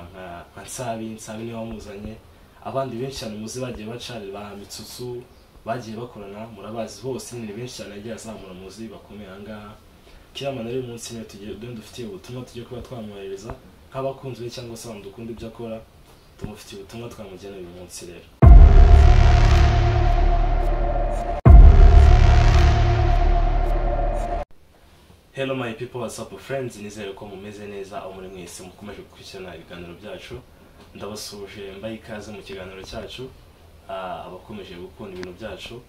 nka Nsabi niwe wamuzanye, abandi benshi cyane muzi bagiye bacari ba Mitsutsu bagiye bakorana, murabazi bose ni benshi cyane yagiye azamura muzi bakomeye ahangaha. Kiramana rero umunsi ne dufitiye ubutumwa tugiye kuba twamwohereza nk'abakunzi be cyangwa se abantu dukunda ibyo akora, tumufitiye ubutumwa twamugenera uyu munsi rero. Hello my people, what's up friends, nizere ko mumeze neza aho muri mwese mukomeje gukurikirana ibiganiro byacu. Ndabasuje mbaye ikaze mu kiganiro cyacu, abakomeje gukunda ibintu byacu,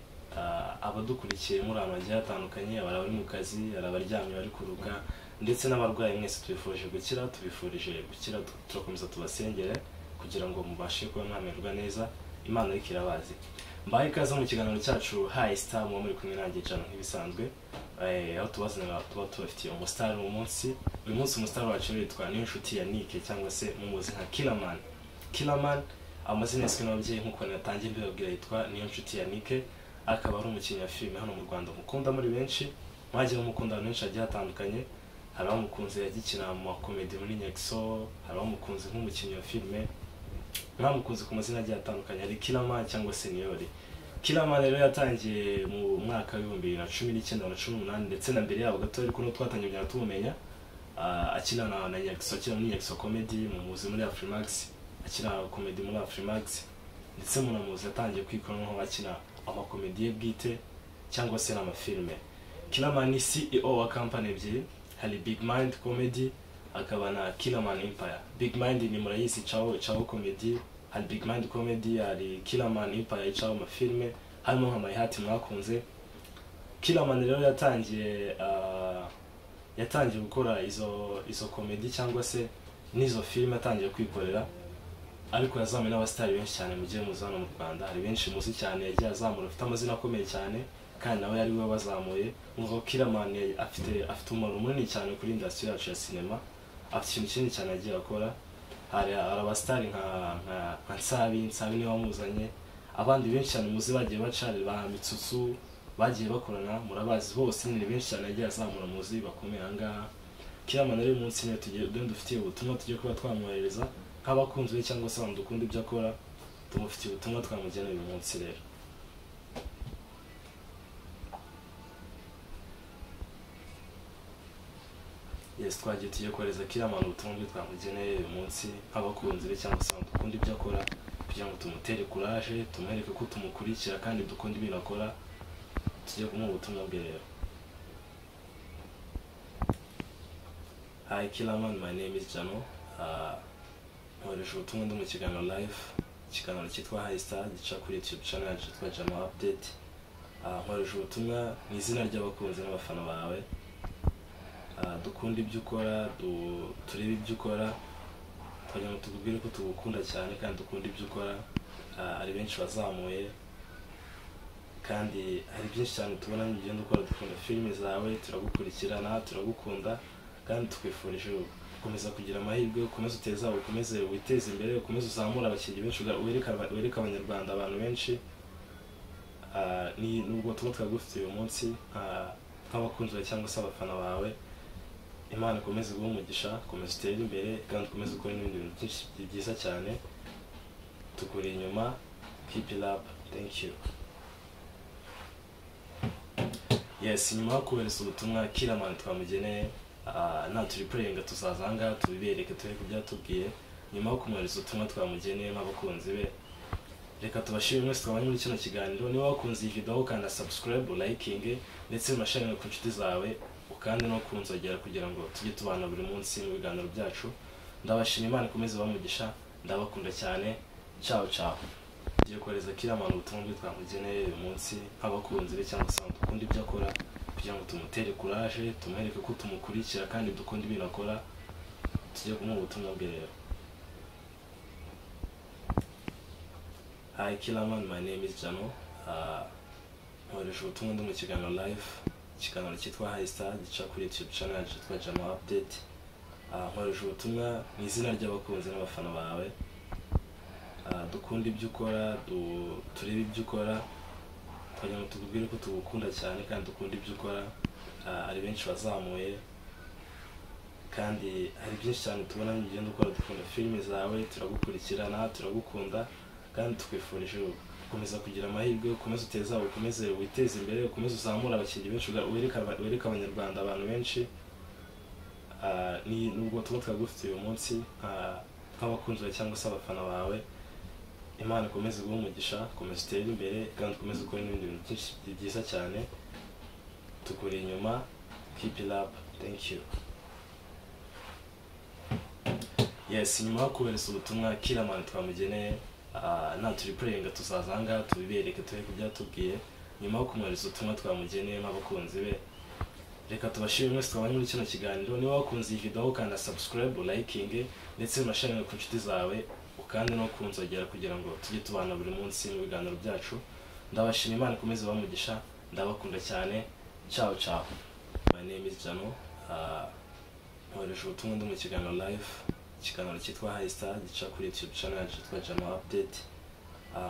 abadukurikiye muri amagiye atandukanye, abari mu kazi, abaryamye bari kuruga, ndetse n'abarwayi mwese tubifurije gukira, turakomeza tubasengere kugira ngo mubashe kuba mwamererwa neza, Imana ariko irabazi. Mbaye ikaze mu kiganiro cyacu High Star mu muri kumwe nanjye cyane nk'ibisanzwe. Aho tubazanira tuba tubafitiye umustar mu munsi. Uyu munsi umustar wacu yitwa Niyonshuti Yannick cyangwa se mumuzi nka Killerman. Amazina yaswe n'ababyeyi nk'uko natangiye mbibabwira yitwa Niyonshuti Yannick, akaba ari umukinnyi wa filime hano mu Rwanda mukunda muri benshi, mwagiye mukunda benshi agiye atandukanye. Hari abamukunze yagikina mu comedy muri Nexo, hari abamukunze nk'umukinnyi wa filime, mwamukunze ku mazina agiye atandukanye, ari Killerman cyangwa se Niyori. Killerman rero yatangiye mu mwaka wa 2019 na 2018 ndetse na mbere yabo gato ariko no twatangiye kugira tumumenya, akina na Nexo, akina muri Nexo comedy mu muzi muri Afrimax, akina comedy muri Afrimax, ndetse munamuzi yatangiye kwikora nko bakina amakomedi bwite cyangwa se n'amafilme. Killerman ni CEO wa company ebyiri, hari Big Mind Comedy akaba na Killerman Empire. Big Mind ni murayisi Chao Comedy, hari Big Mind Comedy, hari Killerman Empire Chao amafilme, harimo nka My Heart mwakunze. Killerman rero yatangiye gukora izo comedy cyangwa se n'izo filme atangiye kwikorera, ariko yazamuye n'abastari benshi cyane mugiye muzana mu Rwanda. Hari benshi muzi cyane yagiye azamura afite amazina akomeye cyane, kandi nawe yari we bazamuye. Ngo Killerman afite umumaro munini cyane kuri industry yacu ya cinema, afite ikintu kinini cyane yagiye akora. Hari abastari nka Nsabi niwe wamuzanye, abandi benshi cyane muzi bagiye bacari ba Mitsutsu bagiye bakorana, murabazi bose ni benshi cyane yagiye azamura muzi bakomeye ahangaha. Killerman rero umunsi ne dufitiye ubutumwa tugiye kuba twamwohereza nk'abakunzi be cyangwa se abantu dukunda ibyo akora, tumufitiye ubutumwa twamugenera uyu munsi rero. Yes, twagiye tugiye kohereza Killerman ubutumwa bwe twamugeneye uyu munsi nk'abakunzi be cyangwa se abantu dukunda ibyo akora, kugira ngo tumutere courage, tumwereke ko tumukurikira kandi dukunda ibintu akora. Tugiye kumuha ubutumwa bwe rero. Hi Killerman, my name is Jano. Nkoresha ubutumwa ndi mu kiganiro live, ikiganiro cyitwa High Star gica kuri YouTube channel yacu yitwa Jano Update. Nkoresha ubutumwa mu izina ry'abakunzi n'abafana bawe, dukunda ibyo ukora, turebe ibyo ukora, kugira ngo tubwire ko tugukunda cyane kandi dukunda ibyo ukora. Ari benshi bazamuye kandi hari byinshi cyane tubona mu gendo ukora, dukunda filime zawe, turagukurikirana, turagukunda kandi twifurije gukomeza kugira amahirwe, ukomeze uteza, ukomeze witeze imbere, ukomeze uzamura abakinnyi benshi, wereka abanyarwanda abantu benshi. Ni nubwo tuba twagufitiye uyu munsi nk'abakunzi cyangwa se abafana bawe. Imana ikomeze guha umugisha, komeza utere imbere kandi ukomeze gukora n'ibindi bintu byinshi byiza cyane, tukuri inyuma. Keep it up, thank you. Yes, nyuma yo kohereza ubutumwa Killerman twamugeneye, na turi praying tuzaza ahangaha tubibereke tureke byatubwiye. Nyuma yo kumwohereza ubutumwa twamugeneye nk'abakunzi be, reka tubashimire mwese twabanye muri kino kiganiro. Niba wakunze iyi video ukanda subscribe, liking, ndetse unashare ku nshuti zawe, kandi no kunzogera kugira ngo tujye tubana buri munsi mu biganiro byacu. Ndabashimira, Imana ikomeze bamugisha, ndabakunda cyane. Ciao. Tugiye kohereza Killerman ubutumwa bwe twamugeneye uyu munsi nk'abakunzi be cyangwa se abantu dukunda ibyo akora, kugira ngo tumutere courage, tumwereke ko tumukurikira kandi dukunda ibintu akora. Tugiye kumuha ubutumwa bwe rero. Hi Killerman, my name is Jano. Nkoresha ubutumwa ndi mu kiganiro live, ikiganiro cyitwa High Star gica kuri YouTube channel yacu yitwa Jano Update. Nkoresha ubutumwa mu izina ry'abakunzi n'abafana bawe, dukunda ibyo ukora, turebe ibyo ukora, kugira ngo tubwire ko tugukunda cyane kandi dukunda ibyo ukora. Ari benshi bazamuye kandi hari byinshi cyane tubona ugenda ukora, dukunda filime zawe, turagukurikirana, turagukunda kandi tukwifurije gukomeza kugira amahirwe, ukomeze uteza, ukomeze witeze imbere, ukomeze uzamura abakinnyi benshi, wereka abanyarwanda abantu benshi. Nubwo tuba twagufite uyu munsi nk'abakunzi bawe cyangwa se abafana bawe, Imana ikomeze guha umugisha, ukomeze utere imbere kandi ukomeze ukora n'ibindi bintu byinshi byiza cyane, tukuri inyuma. Keep it up. Thank you. Yes, nyuma yo kubereza ubutumwa Kiramani twamugeneye, nta turi praying tuzaza ahangaha tubibereke tureke ibyatubwiye. Nyuma yo kumwohereza ubutumwa twamugeneye n'abakunzi be, reka tubashimire mwese twabanye muri kino kiganiro. Niba wakunze iyi video ukanda subscribe, liking ndetse unashare ku nshuti zawe, ukandi no kunzogera kugira ngo tujye tubana buri munsi mu biganiro byacu. Ndabashimira, Imana ikomeze bamugisha, ndabakunda cyane. Ciao ciao. My name is Jano. Mwohereje ubutumwa ndi mu kiganiro live, ikiganiro cyitwa High Star gica kuri YouTube channel yacu yitwa Jano Update.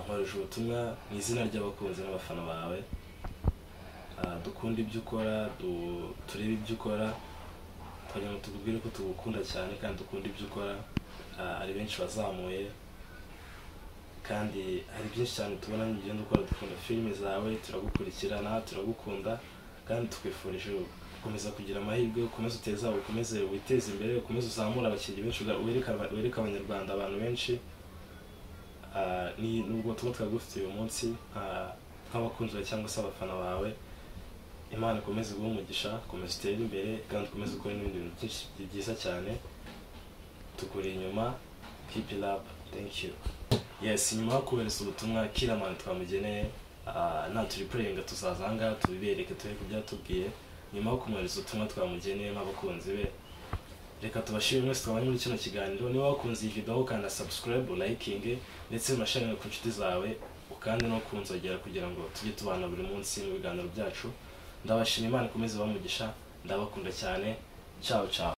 Mwohereje ubutumwa mu izina ry'abakunzi n'abafana bawe. Dukunda ibyo ukora, turebe ibyo ukora, kugira ngo tubwire ko tugukunda cyane kandi dukunda ibyo ukora. Ari benshi bazamuye kandi hari byinshi cyane tubona ugenda ukora, dukunda filime zawe, turagukurikirana, turagukunda kandi tukwifurije gukomeza kugira amahirwe, ukomeze uteza, ukomeze witeze imbere, ukomeze uzamura abakinnyi benshi, wereka abanyarwanda abantu benshi. Nubwo tuba twagufite uyu munsi nk'abakunzi bawe cyangwa se abafana bawe, Imana ikomeze guha umugisha, ukomeze utere imbere kandi ukomeze ukora n'ibindi bintu byinshi byiza cyane, tukuri inyuma. Keep it up. Thank you. Yes, nyuma yo kubereza ubutumwa Kiramani twamugeneye, nta turi praying tuzaza ahangaha tubibereke tureke ibyatubwiye. Nyuma yo kumwohereza ubutumwa twamugeneye n'abakunzi be, reka tubashimire mwese twabanye muri kino kiganiro. Niba wakunze iyi video ukanda subscribe, liking ndetse unashare ku nshuti zawe, ukandi no kunzogera kugira ngo tujye tubana buri munsi mu biganiro byacu. Ndabashimira, Imana ikomeze bamugisha, ndabakunda cyane. Ciao ciao.